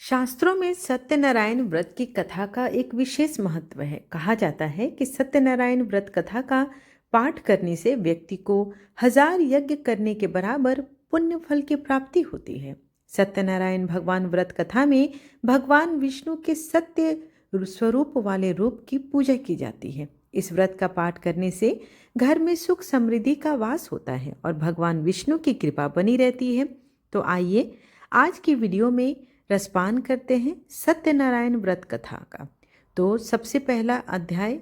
शास्त्रों में सत्यनारायण व्रत की कथा का एक विशेष महत्व है। कहा जाता है कि सत्यनारायण व्रत कथा का पाठ करने से व्यक्ति को 1000 यज्ञ करने के बराबर पुण्य फल की प्राप्ति होती है। सत्यनारायण भगवान व्रत कथा में भगवान विष्णु के सत्य स्वरूप वाले रूप की पूजा की जाती है। इस व्रत का पाठ करने से घर में सुख समृद्धि का वास होता है और भगवान विष्णु की कृपा बनी रहती है। तो आइए आज की वीडियो में रसपान करते हैं सत्यनारायण व्रत कथा का। तो सबसे पहला अध्याय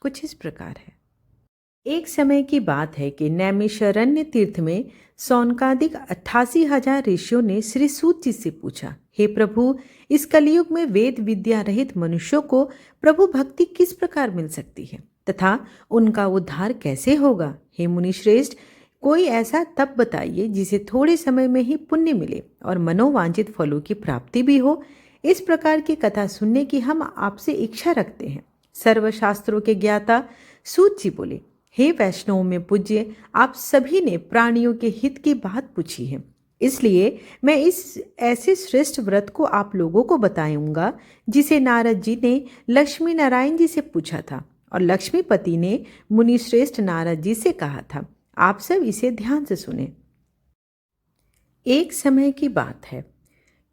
कुछ इस प्रकार है। एक समय की बात है कि नैमिषारण्य तीर्थ में सौनकादिक 88,000 ऋषियों ने श्री सूत जी से पूछा, हे प्रभु, इस कलयुग में वेद विद्या रहित मनुष्यों को प्रभु भक्ति किस प्रकार मिल सकती है तथा उनका उद्धार कैसे होगा। हे मुनि श्रेष्ठ, कोई ऐसा तप बताइए जिसे थोड़े समय में ही पुण्य मिले और मनोवांछित फलों की प्राप्ति भी हो। इस प्रकार की कथा सुनने की हम आपसे इच्छा रखते हैं। सर्वशास्त्रों के ज्ञाता सूत जी बोले, हे वैष्णव में पूज्य, आप सभी ने प्राणियों के हित की बात पूछी है, इसलिए मैं इस ऐसे श्रेष्ठ व्रत को आप लोगों को बताऊंगा जिसे नारद जी ने लक्ष्मी नारायण जी से पूछा था और लक्ष्मीपति ने मुनि श्रेष्ठ नारद जी से कहा था। आप सब इसे ध्यान से सुने। एक समय की बात है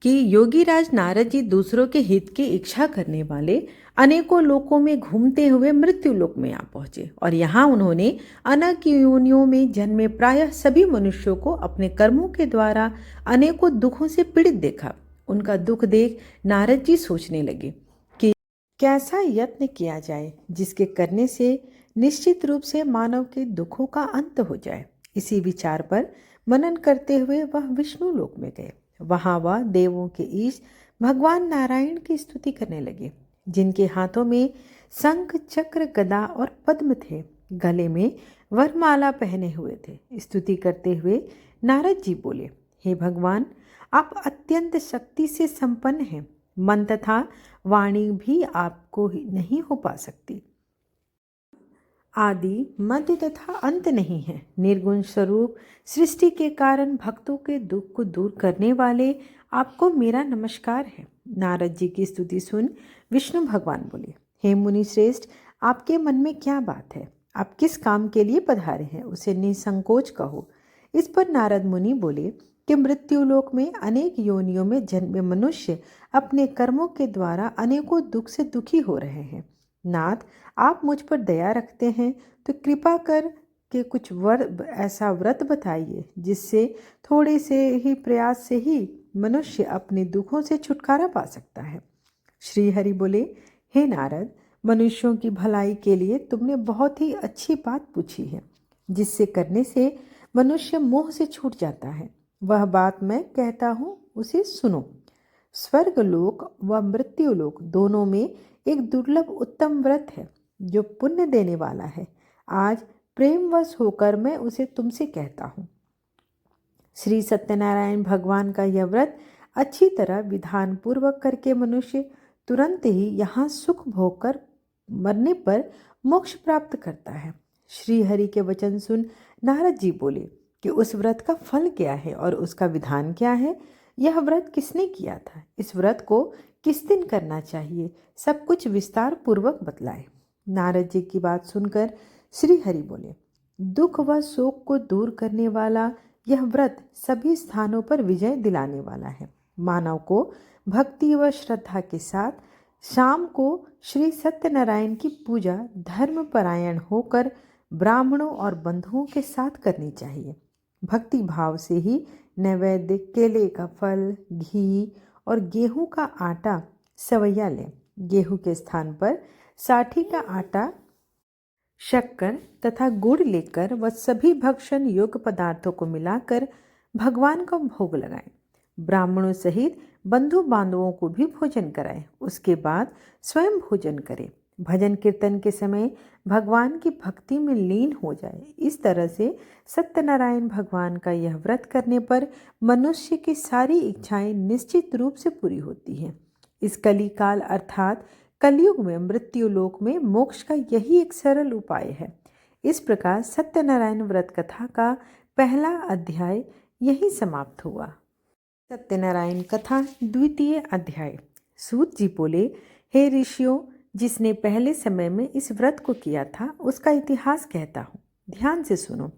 कि योगीराज नारद जी दूसरों के हित की इच्छा करने वाले अनेकों लोकों में घूमते हुए मृत्यु लोक में आ पहुंचे और यहाँ उन्होंने अनेक योनियों में जन्मे प्रायः सभी मनुष्यों को अपने कर्मों के द्वारा अनेकों दुखों से पीड़ित देखा। उनका दुख देख नारद जी सोचने लगे कि कैसा यत्न किया जाए जिसके करने से निश्चित रूप से मानव के दुखों का अंत हो जाए। इसी विचार पर मनन करते हुए वह विष्णु लोक में गए। वहां वह देवों के ईश भगवान नारायण की स्तुति करने लगे, जिनके हाथों में शंख चक्र गदा और पद्म थे, गले में वरमाला पहने हुए थे। स्तुति करते हुए नारद जी बोले, हे भगवान, आप अत्यंत शक्ति से संपन्न हैं। मन तथा वाणी भी आपको नहीं हो पा सकती। आदि मध्य तथा अंत नहीं है। निर्गुण स्वरूप सृष्टि के कारण भक्तों के दुख को दूर करने वाले आपको मेरा नमस्कार है। नारद जी की स्तुति सुन विष्णु भगवान बोले, हे मुनि श्रेष्ठ, आपके मन में क्या बात है? आप किस काम के लिए पधारे हैं, उसे निसंकोच कहो। इस पर नारद मुनि बोले कि मृत्यु लोक में अनेक योनियों में जन्मे मनुष्य अपने कर्मों के द्वारा अनेकों दुख से दुखी हो रहे हैं। नाथ, आप मुझ पर दया रखते हैं तो कृपा कर के कुछ ऐसा व्रत बताइए जिससे थोड़े से ही प्रयास से ही मनुष्य अपने दुखों से छुटकारा पा सकता है। श्री हरि बोले, हे नारद, मनुष्यों की भलाई के लिए तुमने बहुत ही अच्छी बात पूछी है, जिससे करने से मनुष्य मोह से छूट जाता है। वह बात मैं कहता हूँ, उसे सुनो। स्वर्ग लोक व मृत्यु लोक दोनों में एक दुर्लभ उत्तम व्रत है जो पुण्य देने वाला है। आज प्रेमवश होकर मैं उसे तुमसे कहता हूँ। श्री सत्यनारायण भगवान का यह व्रत अच्छी तरह विधान पूर्वक करके मनुष्य तुरंत ही यहाँ सुख भोग कर मरने पर मोक्ष प्राप्त करता है। श्री हरि के वचन सुन नारद जी बोले कि उस व्रत का फल क्या है और उसका विधान क्या है। यह व्रत किसने किया था, इस व्रत को किस दिन करना चाहिए, सब कुछ विस्तार पूर्वक बतलाए। नारद जी की बात सुनकर श्री हरि बोले, दुख व शोक को दूर करने वाला यह व्रत सभी स्थानों पर विजय दिलाने वाला है। मानव को भक्ति व श्रद्धा के साथ शाम को श्री सत्यनारायण की पूजा धर्मपरायण होकर ब्राह्मणों और बंधुओं के साथ करनी चाहिए। भक्ति भाव से ही नैवेद्य, केले का फल, घी और गेहूं का आटा सवैया लें। गेहूं के स्थान पर साठी का आटा, शक्कर तथा गुड़ लेकर वह सभी भक्षण योग्य पदार्थों को मिलाकर भगवान को भोग लगाएं। ब्राह्मणों सहित बंधु बांधवों को भी भोजन कराएं। उसके बाद स्वयं भोजन करें। भजन कीर्तन के समय भगवान की भक्ति में लीन हो जाए। इस तरह से सत्यनारायण भगवान का यह व्रत करने पर मनुष्य की सारी इच्छाएं निश्चित रूप से पूरी होती हैं। इस कलिकाल अर्थात कलयुग में मृत्यु लोक में मोक्ष का यही एक सरल उपाय है। इस प्रकार सत्यनारायण व्रत कथा का पहला अध्याय यही समाप्त हुआ। सत्यनारायण कथा द्वितीय अध्याय। सूत जी बोले, हे ऋषियों, जिसने पहले समय में इस व्रत को किया था उसका इतिहास कहता हूँ, ध्यान से सुनो।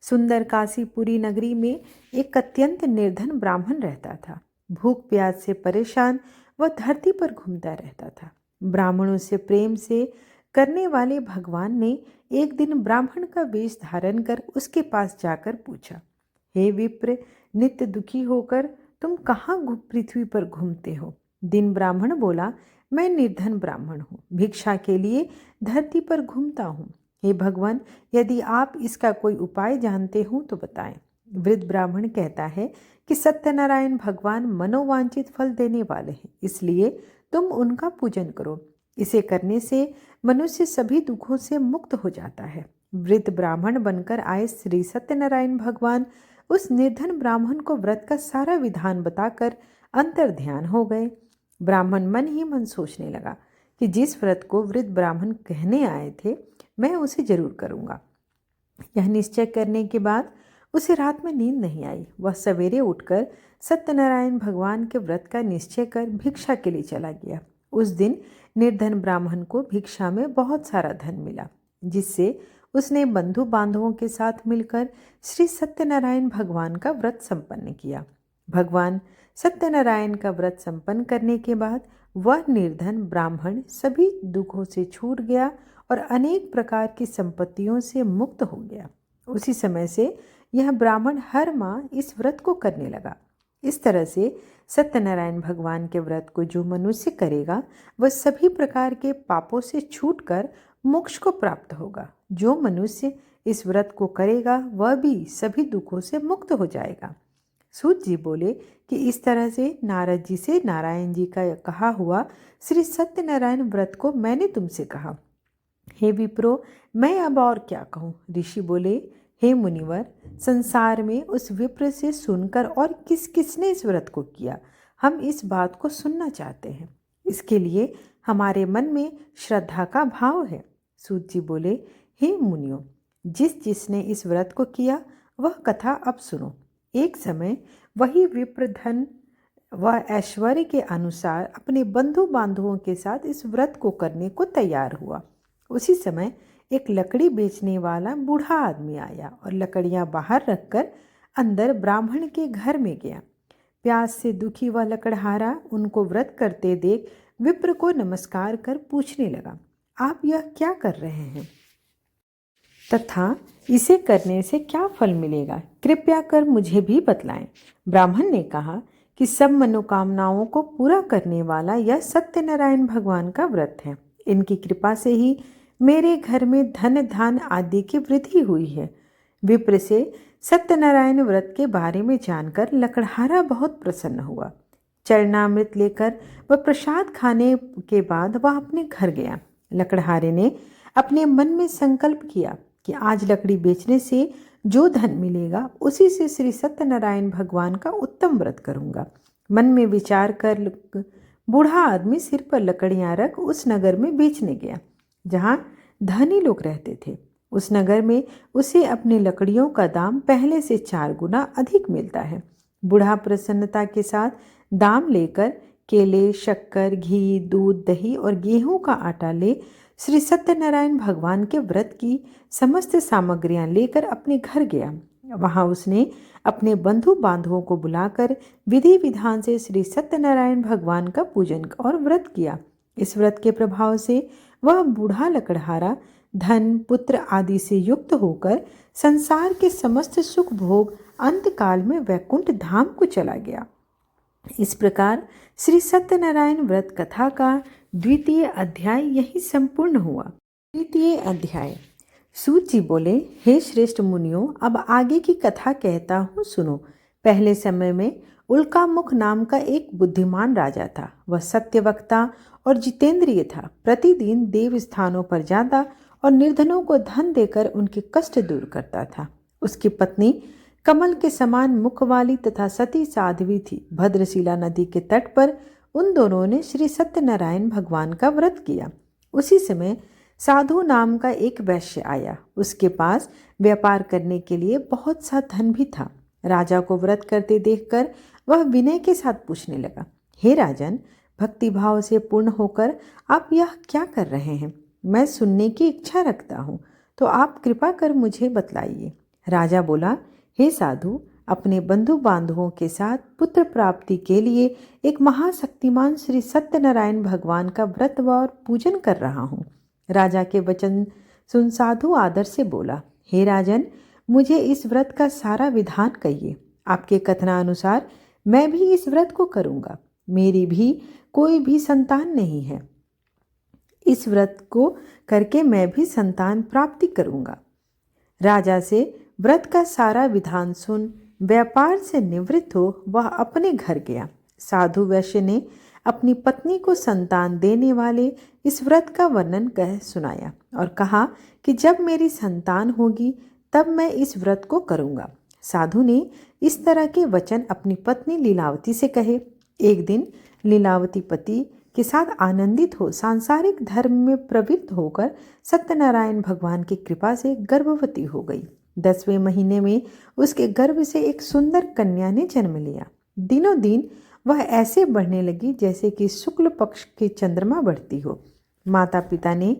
सुंदर काशीपुरी नगरी में एक अत्यंत निर्धन ब्राह्मण रहता था। भूख प्यास से परेशान वह धरती पर घूमता रहता था। ब्राह्मणों से प्रेम से करने वाले भगवान ने एक दिन ब्राह्मण का वेश धारण कर उसके पास जाकर पूछा, हे विप्र, नित्य दुखी होकर तुम कहाँ पृथ्वी पर घूमते हो? दिन ब्राह्मण बोला, मैं निर्धन ब्राह्मण हूँ, भिक्षा के लिए धरती पर घूमता हूँ। हे भगवान, यदि आप इसका कोई उपाय जानते हो तो बताएं। वृद्ध ब्राह्मण कहता है कि सत्यनारायण भगवान मनोवांछित फल देने वाले हैं, इसलिए तुम उनका पूजन करो। इसे करने से मनुष्य सभी दुखों से मुक्त हो जाता है। वृद्ध ब्राह्मण बनकर आए श्री सत्यनारायण भगवान उस निर्धन ब्राह्मण को व्रत का सारा विधान बताकर अंतर ध्यान हो गए। ब्राह्मण मन ही मन सोचने लगा कि जिस व्रत को वृद्ध ब्राह्मण कहने आए थे, मैं उसे जरूर करूँगा। यह निश्चय करने के बाद उसे रात में नींद नहीं आई। वह सवेरे उठकर सत्यनारायण भगवान के व्रत का निश्चय कर भिक्षा के लिए चला गया। उस दिन निर्धन ब्राह्मण को भिक्षा में बहुत सारा धन मिला, जिससे उसने बंधु बांधवों के साथ मिलकर श्री सत्यनारायण भगवान का व्रत संपन्न किया। भगवान सत्यनारायण का व्रत संपन्न करने के बाद वह निर्धन ब्राह्मण सभी दुखों से छूट गया और अनेक प्रकार की संपत्तियों से मुक्त हो गया। उसी समय से यह ब्राह्मण हर माह इस व्रत को करने लगा। इस तरह से सत्यनारायण भगवान के व्रत को जो मनुष्य करेगा वह सभी प्रकार के पापों से छूटकर मोक्ष को प्राप्त होगा। जो मनुष्य इस व्रत को करेगा वह भी सभी दुखों से मुक्त हो जाएगा। सूत जी बोले कि इस तरह से नारद जी से नारायण जी का कहा हुआ श्री सत्यनारायण व्रत को मैंने तुमसे कहा। हे विप्रो, मैं अब और क्या कहूँ? ऋषि बोले, हे मुनिवर, संसार में उस विप्र से सुनकर और किस किसने इस व्रत को किया, हम इस बात को सुनना चाहते हैं। इसके लिए हमारे मन में श्रद्धा का भाव है। सूत जी बोले, हे मुनियों, जिसने इस व्रत को किया वह कथा अब सुनो। एक समय वही विप्र धन व ऐश्वर्य के अनुसार अपने बंधु बांधवों के साथ इस व्रत को करने को तैयार हुआ। उसी समय एक लकड़ी बेचने वाला बूढ़ा आदमी आया और लकड़ियां बाहर रखकर अंदर ब्राह्मण के घर में गया। प्यास से दुखी वह लकड़हारा उनको व्रत करते देख विप्र को नमस्कार कर पूछने लगा, आप यह क्या कर रहे हैं तथा इसे करने से क्या फल मिलेगा? कृपया कर मुझे भी बतलाएं। ब्राह्मण ने कहा कि सब मनोकामनाओं को पूरा करने वाला यह सत्यनारायण भगवान का व्रत है। इनकी कृपा से ही मेरे घर में धन धान आदि की वृद्धि हुई है। विप्र से सत्यनारायण व्रत के बारे में जानकर लकड़हारा बहुत प्रसन्न हुआ। चरणामृत लेकर वह प्रसाद खाने के बाद वह अपने घर गया। लकड़हारे ने अपने मन में संकल्प किया कि आज लकड़ी बेचने से जो धन मिलेगा उसी से श्री सत्यनारायण भगवान का उत्तम व्रत करूंगा। मन में विचार कर बूढ़ा आदमी सिर पर लकड़ियां रख उस नगर में बेचने गया जहां धनी लोग रहते थे। उस नगर में उसे अपनी लकड़ियों का दाम पहले से 4 गुना अधिक मिलता है। बूढ़ा प्रसन्नता के साथ दाम लेकर केले, शक्कर, घी, दूध, दही और गेहूं का आटा ले श्री सत्यनारायण भगवान के व्रत की समस्त सामग्रियां लेकर अपने घर गया। वहां उसने अपने बंधु बांधवों को बुलाकर विधि विधान से श्री सत्यनारायण भगवान का पूजन और व्रत किया। इस व्रत के प्रभाव से वह बूढ़ा लकड़हारा धन, पुत्र आदि से युक्त होकर संसार के समस्त सुख भोग अंतकाल में वैकुंठ धाम को चला गया। इस प्रकार श्री सत्यनारायण व्रत कथा का द्वितीय अध्याय यही संपूर्ण हुआ। तृतीय अध्याय। सूत जी बोले, हे श्रेष्ठ मुनियों, अब आगे की कथा कहता हूँ, सुनो। पहले समय में उल्कामुख नाम का एक बुद्धिमान राजा था। वह सत्यवक्ता और जितेंद्रिय था। प्रतिदिन देव स्थानों पर जाता और निर्धनों को धन देकर उनके कष्ट दूर करता था। उसकी पत्नी कमल के समान मुख वाली तथा सती साध्वी थी। भद्रशिला नदी के तट पर उन दोनों ने श्री सत्यनारायण भगवान का व्रत किया। उसी समय साधु नाम का एक वैश्य आया। उसके पास व्यापार करने के लिए बहुत सा धन भी था। राजा को व्रत करते देखकर वह विनय के साथ पूछने लगा, हे राजन, भक्तिभाव से पूर्ण होकर आप यह क्या कर रहे हैं? मैं सुनने की इच्छा रखता हूँ, तो आप कृपा कर मुझे बतलाइए। राजा बोला, हे साधु, अपने बंधु बांधवों के साथ पुत्र प्राप्ति के लिए एक महाशक्तिमान श्री सत्यनारायण भगवान का व्रत और पूजन कर रहा हूँ। राजा के वचन सुन साधु आदर से बोला, हे राजन, मुझे इस व्रत का सारा विधान कहिए। आपके कथनानुसार मैं भी इस व्रत को करूँगा। मेरी भी कोई भी संतान नहीं है। इस व्रत को करके मैं भी संतान प्राप्ति करूँगा। राजा से व्रत का सारा विधान सुन व्यापार से निवृत्त हो वह अपने घर गया। साधु वैश्य ने अपनी पत्नी को संतान देने वाले इस व्रत का वर्णन कह सुनाया और कहा कि जब मेरी संतान होगी तब मैं इस व्रत को करूँगा। साधु ने इस तरह के वचन अपनी पत्नी लीलावती से कहे। एक दिन लीलावती पति के साथ आनंदित हो सांसारिक धर्म में प्रवृत्त होकर सत्यनारायण भगवान की कृपा से गर्भवती हो गई। 10वें महीने में उसके गर्भ से एक सुंदर कन्या ने जन्म लिया। दिनों दिन वह ऐसे बढ़ने लगी जैसे कि शुक्ल पक्ष की चंद्रमा बढ़ती हो। माता पिता ने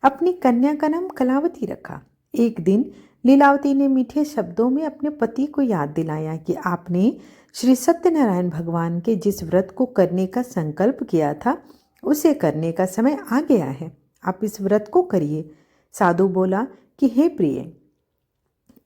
अपनी कन्या का नाम कलावती रखा। एक दिन लीलावती ने मीठे शब्दों में अपने पति को याद दिलाया कि आपने श्री सत्यनारायण भगवान के जिस व्रत को करने का संकल्प किया था उसे करने का समय आ गया है। आप इस व्रत को करिए। साधु बोला कि हे प्रिय,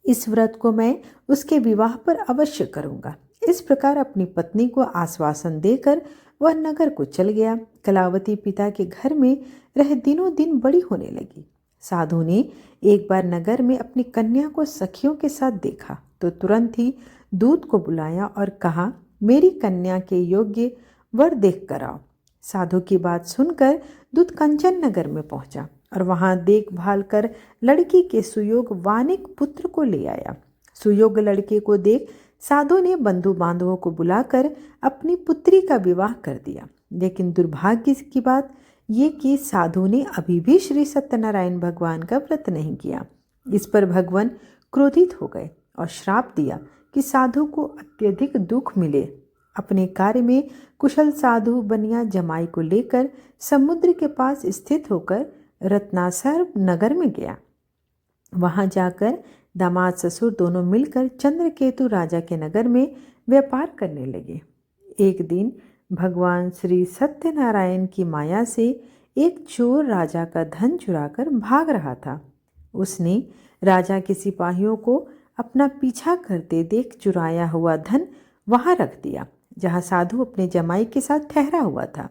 इस व्रत को मैं उसके विवाह पर अवश्य करूँगा। इस प्रकार अपनी पत्नी को आश्वासन देकर वह नगर को चल गया। कलावती पिता के घर में रह दिनों दिन बड़ी होने लगी। साधु ने एक बार नगर में अपनी कन्या को सखियों के साथ देखा तो तुरंत ही दूत को बुलाया और कहा, मेरी कन्या के योग्य वर देख कर आओ। साधु की बात सुनकर दूत कंचन नगर में पहुंचा और वहां देखभाल कर लड़की के सुयोग वानिक पुत्र को ले आया। सुयोग लड़के को देख साधु ने बंधु बांधवों को बुलाकर अपनी पुत्री का विवाह कर दिया। लेकिन दुर्भाग्य की बात ये कि साधु ने अभी भी श्री सत्यनारायण भगवान का व्रत नहीं किया। इस पर भगवान क्रोधित हो गए और श्राप दिया कि साधु को अत्यधिक दुख मिले। अपने कार्य में कुशल साधु बनिया जमाई को लेकर समुद्र के पास स्थित होकर रत्नासर नगर में गया। वहां जाकर दामाद ससुर दोनों मिलकर चंद्रकेतु राजा के नगर में व्यापार करने लगे। एक दिन भगवान श्री सत्यनारायण की माया से एक चोर राजा का धन चुराकर भाग रहा था। उसने राजा के सिपाहियों को अपना पीछा करते देख चुराया हुआ धन वहां रख दिया जहां साधु अपने जमाई के साथ ठहरा हुआ था।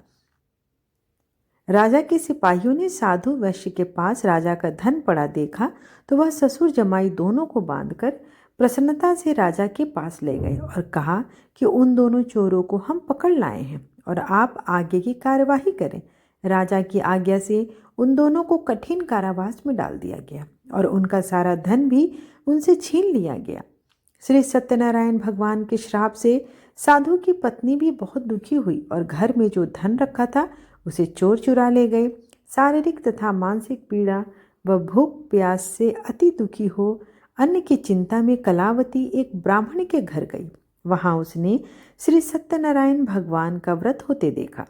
राजा के सिपाहियों ने साधु वैश्य के पास राजा का धन पड़ा देखा तो वह ससुर जमाई दोनों को बांधकर प्रसन्नता से राजा के पास ले गए और कहा कि उन दोनों चोरों को हम पकड़ लाए हैं और आप आगे की कार्यवाही करें। राजा की आज्ञा से उन दोनों को कठिन कारावास में डाल दिया गया और उनका सारा धन भी उनसे छीन लिया गया। श्री सत्यनारायण भगवान के श्राप से साधु की पत्नी भी बहुत दुखी हुई और घर में जो धन रखा था उसे चोर चुरा ले गए। शारीरिक तथा मानसिक पीड़ा व भूख प्यास से अति दुखी हो अन्न की चिंता में कलावती एक ब्राह्मण के घर गई। वहां उसने श्री सत्यनारायण भगवान का व्रत होते देखा।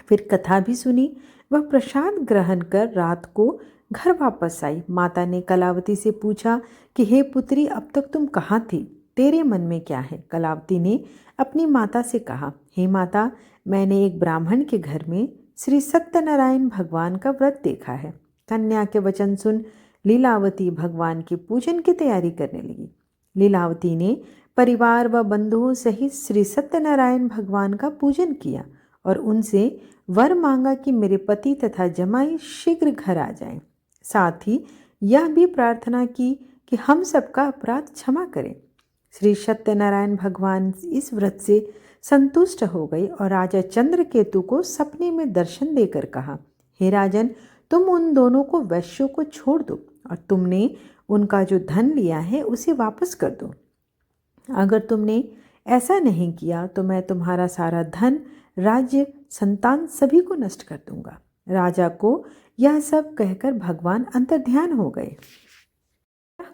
फिर कथा भी सुनी। वह प्रसाद ग्रहण कर रात को घर वापस आई। माता ने कलावती से पूछा कि हे पुत्री, अब तक तुम कहाँ थी? तेरे मन में क्या है? कलावती ने अपनी माता से कहा, हे माता, मैंने एक ब्राह्मण के घर में श्री सत्यनारायण भगवान का व्रत देखा है। कन्या के वचन सुन लीलावती भगवान के पूजन की तैयारी करने लगी। लीलावती ने परिवार व बंधुओं सहित श्री सत्यनारायण भगवान का पूजन किया और उनसे वर मांगा कि मेरे पति तथा जमाई शीघ्र घर आ जाएं। साथ ही यह भी प्रार्थना की कि हम सबका अपराध क्षमा करें। श्री सत्यनारायण भगवान इस व्रत से संतुष्ट हो गए और राजा चंद्रकेतु को सपने में दर्शन देकर कहा, हे राजन, तुम उन दोनों को वैश्यों को छोड़ दो और तुमने उनका जो धन लिया है उसे वापस कर दो। अगर तुमने ऐसा नहीं किया तो मैं तुम्हारा सारा धन, राज्य, संतान सभी को नष्ट कर दूंगा। राजा को यह सब कहकर भगवान अंतर्ध्यान हो गए।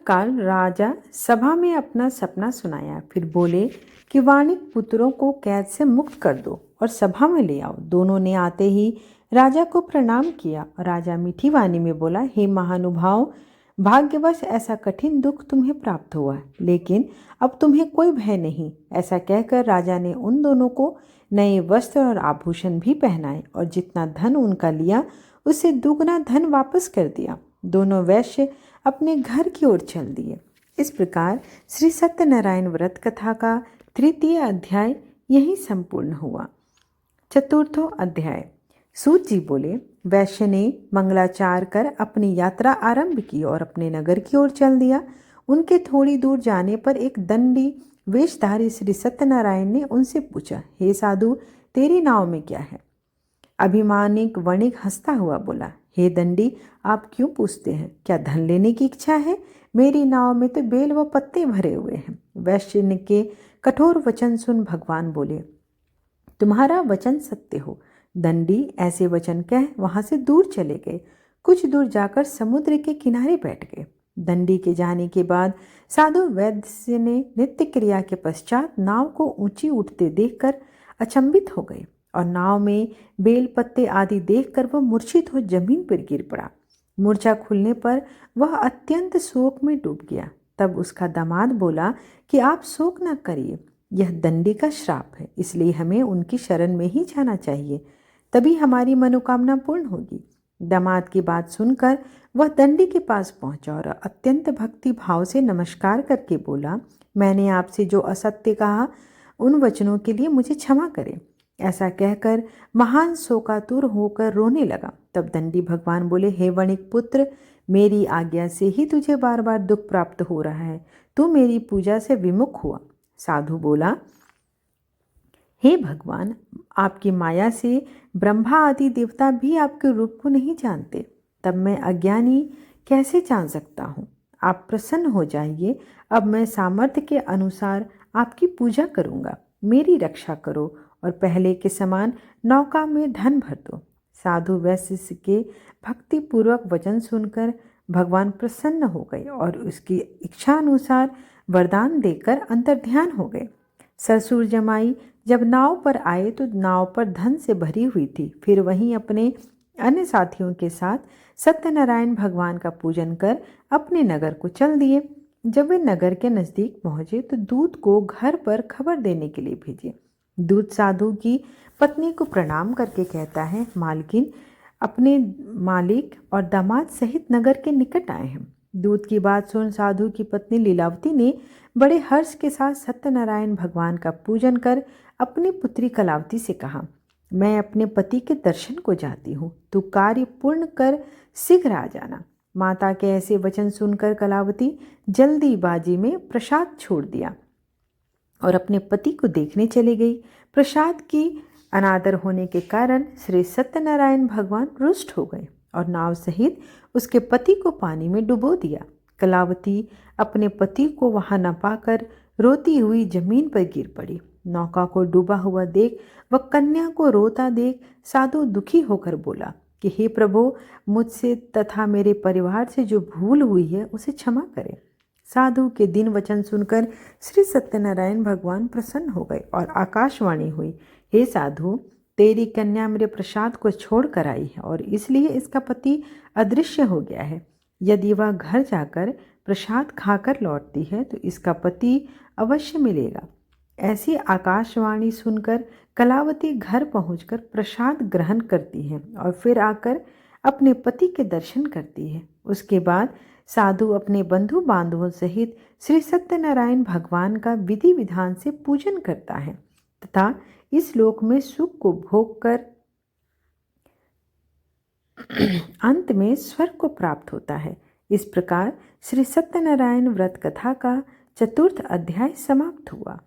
काल राजा सभा में अपना सपना सुनाया। फिर बोले कि वाणिक पुत्रों को कैद से मुक्त कर दो और सभा में ले आओ। दोनों ने आते ही राजा को प्रणाम किया और राजा मीठी वाणी में बोला, हे महानुभाव, भाग्यवश ऐसा कठिन दुख तुम्हें प्राप्त हुआ है, लेकिन अब तुम्हें कोई भय नहीं। ऐसा कहकर राजा ने उन दोनों को नए वस्त्र और आभूषण भी पहनाए और जितना धन उनका लिया उससे दुगना धन वापस कर दिया। दोनों वैश्य अपने घर की ओर चल दिए। इस प्रकार श्री सत्यनारायण व्रत कथा का तृतीय अध्याय यही संपूर्ण हुआ। चतुर्थो अध्याय। सूत जी बोले, वैश्य ने मंगलाचार कर अपनी यात्रा आरंभ की और अपने नगर की ओर चल दिया। उनके थोड़ी दूर जाने पर एक दंडी वेशधारी श्री सत्यनारायण ने उनसे पूछा, हे साधु, तेरी नाव में क्या है? अभिमानिक वणिक हंसता हुआ बोला, हे दंडी, आप क्यों पूछते हैं? क्या धन लेने की इच्छा है? मेरी नाव में तो बेल व पत्ते भरे हुए हैं। वैश्य के कठोर वचन सुन भगवान बोले, तुम्हारा वचन सत्य हो। दंडी ऐसे वचन कह वहां से दूर चले गए। कुछ दूर जाकर समुद्र के किनारे बैठ गए। दंडी के जाने के बाद साधु वैद्य ने नित्य क्रिया के पश्चात नाव को ऊंची उठते देखकर अचंभित हो गए और नाव में बेल पत्ते आदि देखकर वह मूर्छित हो जमीन पर गिर पड़ा। मूर्छा खुलने पर वह अत्यंत शोक में डूब गया। तब उसका दामाद बोला कि आप शोक न करिए, यह दंडी का श्राप है, इसलिए हमें उनकी शरण में ही जाना चाहिए, तभी हमारी मनोकामना पूर्ण होगी। दामाद की बात सुनकर वह दंडी के पास पहुंचा और अत्यंत भक्ति भाव से नमस्कार करके बोला, मैंने आपसे जो असत्य कहा उन वचनों के लिए मुझे क्षमा करें। ऐसा कहकर महान शोकातुर होकर रोने लगा। तब दंडी भगवान बोले, हे वणिक पुत्र, मेरी आज्ञा से ही तुझे बार बार दुख प्राप्त हो रहा है। तू मेरी पूजा से विमुख हुआ। साधु बोला, हे भगवान, आपकी माया से ब्रह्मा आदि देवता भी आपके रूप को नहीं जानते, तब मैं अज्ञानी कैसे जान सकता हूँ? आप प्रसन्न हो जाइए। अब मैं सामर्थ्य के अनुसार आपकी पूजा करूँगा। मेरी रक्षा करो और पहले के समान नौका में धन भर दो। साधु वैश्य के भक्तिपूर्वक वचन सुनकर भगवान प्रसन्न हो गए और उसकी इच्छा अनुसार वरदान देकर अंतर्ध्यान हो गए। ससुर जमाई जब नाव पर आए तो नाव पर धन से भरी हुई थी। फिर वहीं अपने अन्य साथियों के साथ सत्यनारायण भगवान का पूजन कर अपने नगर को चल दिए। जब वे नगर के नज़दीक पहुंचे तो दूत को घर पर खबर देने के लिए भेजे। दूत साधु की पत्नी को प्रणाम करके कहता है, मालकिन अपने मालिक और दामाद सहित नगर के निकट आए हैं। दूत की बात सुन साधु की पत्नी लीलावती ने बड़े हर्ष के साथ सत्यनारायण भगवान का पूजन कर अपनी पुत्री कलावती से कहा, मैं अपने पति के दर्शन को जाती हूँ, तू कार्य पूर्ण कर शीघ्र आ जाना। माता के ऐसे वचन सुनकर कलावती जल्दीबाजी में प्रसाद छोड़ दिया और अपने पति को देखने चली गई। प्रसाद की अनादर होने के कारण श्री सत्यनारायण भगवान रुष्ट हो गए और नाव सहित उसके पति को पानी में डुबो दिया। कलावती अपने पति को वहां न पाकर रोती हुई जमीन पर गिर पड़ी। नौका को डूबा हुआ देख व कन्या को रोता देख साधु दुखी होकर बोला कि हे प्रभु, मुझसे तथा मेरे परिवार से जो भूल हुई है उसे क्षमा करें। साधु के दिन वचन सुनकर श्री सत्यनारायण भगवान प्रसन्न हो गए और आकाशवाणी हुई, हे साधु, तेरी कन्या मेरे प्रसाद को छोड़ कर आई है और इसलिए इसका पति अदृश्य हो गया है। यदि वह घर जाकर प्रसाद खाकर लौटती है तो इसका पति अवश्य मिलेगा। ऐसी आकाशवाणी सुनकर कलावती घर पहुंचकर प्रसाद ग्रहण करती है और फिर आकर अपने पति के दर्शन करती है। उसके बाद साधु अपने बंधु बांधवों सहित श्री सत्यनारायण भगवान का विधि विधान से पूजन करता है तथा इस लोक में सुख को भोग कर अंत में स्वर्ग को प्राप्त होता है। इस प्रकार श्री सत्यनारायण व्रत कथा का चतुर्थ अध्याय समाप्त हुआ।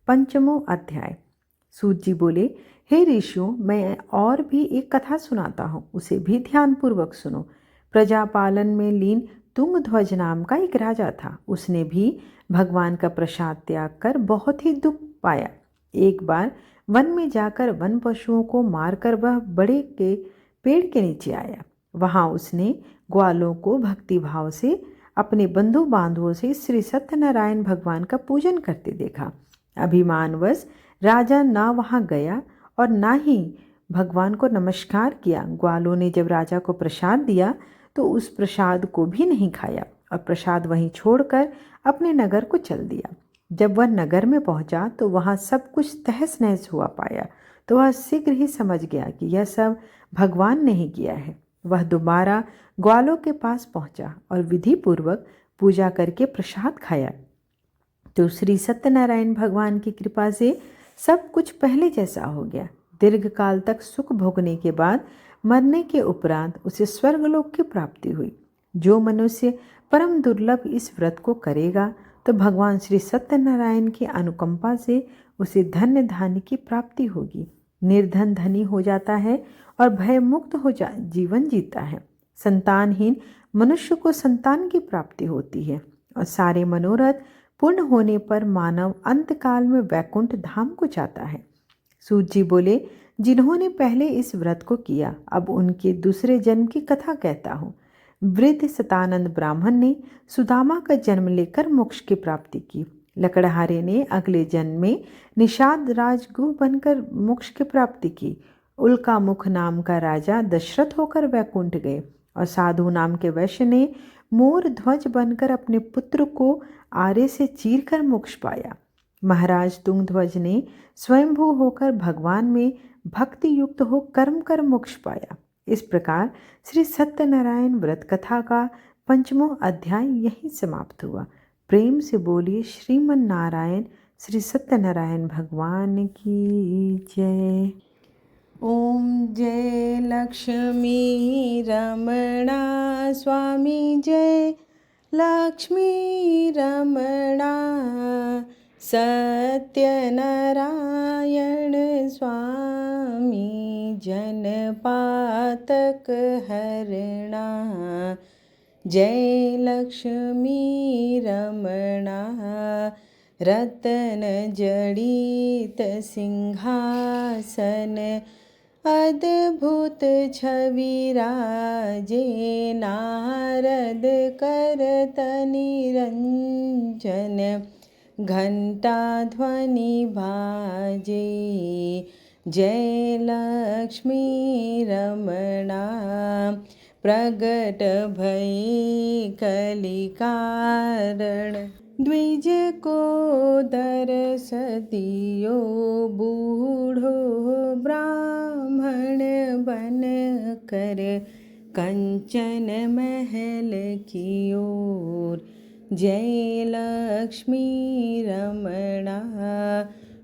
पंचमो अध्याय। सूत जी बोले, हे ऋषियों, मैं और भी एक कथा सुनाता हूँ, उसे भी ध्यानपूर्वक सुनो। प्रजापालन में लीन तुंगध्वज नाम का एक राजा था। उसने भी भगवान का प्रसाद त्याग कर बहुत ही दुख पाया। एक बार वन में जाकर वन पशुओं को मारकर वह बड़े के पेड़ के नीचे आया। वहां उसने ग्वालों को भक्तिभाव से अपने बंधु बांधवों से श्री सत्यनारायण भगवान का पूजन करते देखा। अभिमानवश राजा ना वहाँ गया और ना ही भगवान को नमस्कार किया। ग्वालों ने जब राजा को प्रसाद दिया तो उस प्रसाद को भी नहीं खाया और प्रसाद वहीं छोड़कर अपने नगर को चल दिया। जब वह नगर में पहुंचा तो वहाँ सब कुछ तहस नहस हुआ पाया, तो वह शीघ्र ही समझ गया कि यह सब भगवान ने ही किया है। वह दोबारा ग्वालों के पास पहुंचा और विधि पूर्वक पूजा करके प्रसाद खाया। तो श्री सत्यनारायण भगवान की कृपा से सब कुछ पहले जैसा हो गया। दीर्घ काल तक सुख भोगने के बाद मरने के उपरांत उसे स्वर्गलोक की प्राप्ति हुई। जो मनुष्य परम दुर्लभ इस व्रत को करेगा तो भगवान श्री सत्यनारायण की अनुकंपा से उसे धन्य धान्य की प्राप्ति होगी। निर्धन धनी हो जाता है और भय मुक्त हो जीवन जीता है। संतानहीन मनुष्य को संतान की प्राप्ति होती है और सारे मनोरथ पूर्ण होने पर मानव अंतकाल में वैकुंठ धाम को जाता है। सूत जी बोले, जिन्होंने पहले इस व्रत को किया अब उनके दूसरे जन्म की कथा कहता हूँ। वृद्ध सतानंद ब्राह्मण ने सुदामा का जन्म लेकर मोक्ष की प्राप्ति की। लकड़हारे ने अगले जन्म में निषाद राजगुह बनकर मोक्ष की प्राप्ति की। उल्का मुख नाम का राजा दशरथ होकर वैकुंठ गए और साधु नाम के वैश्य ने मोर ध्वज बनकर अपने पुत्र को आरे से चीरकर मोक्ष पाया। महाराज तुंगध्वज ने स्वयंभू होकर भगवान में भक्ति युक्त हो कर्म कर मोक्ष पाया। इस प्रकार श्री सत्यनारायण व्रत कथा का 5वां अध्याय यहीं समाप्त हुआ। प्रेम से बोलिए श्रीमन नारायण श्री सत्यनारायण भगवान की जय। ओम जय लक्ष्मी रमणा स्वामी जय लक्ष्मी रमणा सत्यनारायण स्वामी जनपातक हरणा जय लक्ष्मी रमणा रतन जड़ित सिंहासन अद्भुत छवि राजे नारद करत निरंजन घंटा ध्वनि बाजे जय लक्ष्मी रमणा प्रगट भई कलि कारण द्विज को दरस दियो बूढ़ो ब्राह्मण बन कर कंचन महल की ओर जय लक्ष्मी रमणा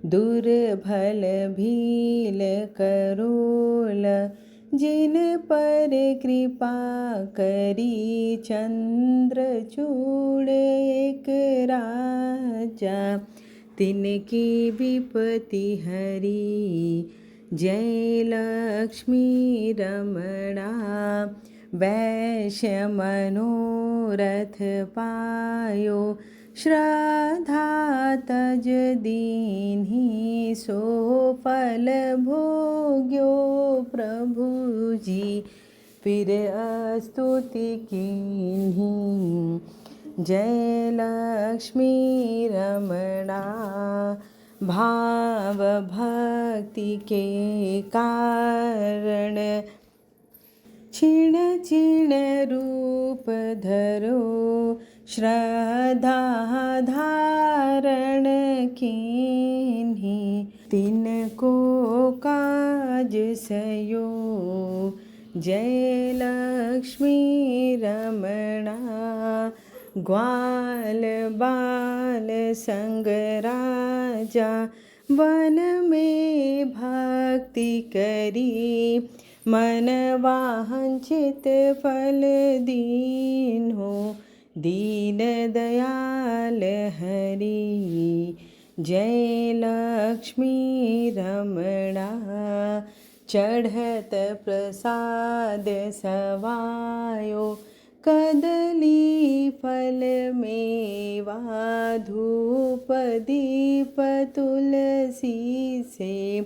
दुर्बल भील करोल जिन पर कृपा करी चंद्रचूड़ एक राजा तिनकी विपत्ति हरी जय लक्ष्मी रमणा वैश्य मनोरथ पायो श्रद्धा तज दीन्ही सो फल भोग्यो प्रभु जी फिर स्तुति कीन्ही जय लक्ष्मी रमणा भाव भक्ति के कारण क्षीण क्षीण रूप धरो श्रद्धा धारण कीन्ही तिनको काज सयो जय लक्ष्मी रमणा ग्वाल बाल संग राजा वन में भक्ति करी मन वांछित फल दीन हो दीन दयाल हरि जय लक्ष्मी रमणा चढ़त प्रसाद सवायो कदली फल मेवा धूप दीप तुलसी से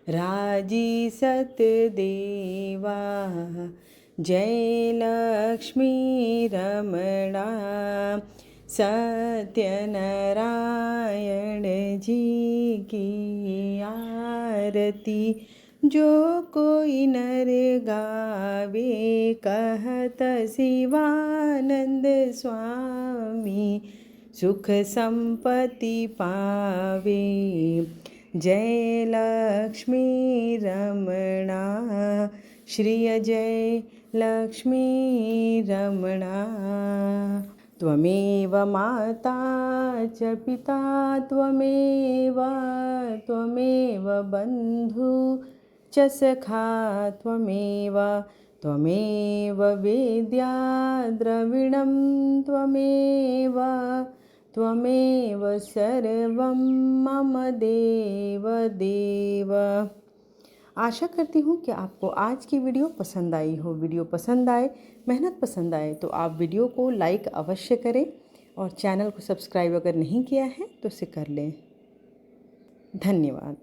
राजी सतदेवा जय लक्ष्मी रमणा सत्यनारायण जी की आरती। जो कोई नर गावे कहत शिवानंद स्वामी, सुख संपत्ति पावे। जय लक्ष्मी रमणा, श्री जय लक्ष्मी रमणा। त्वमेव माता च पिता त्वमेव बन्धु च सखा त्वमेव वेद्या द्रविणं त्वमेव सर्वं मम देव देव। आशा करती हूँ कि आपको आज की वीडियो पसंद आई हो। वीडियो पसंद आए, मेहनत पसंद आए तो आप वीडियो को लाइक अवश्य करें और चैनल को सब्सक्राइब अगर नहीं किया है तो उसे कर लें। धन्यवाद।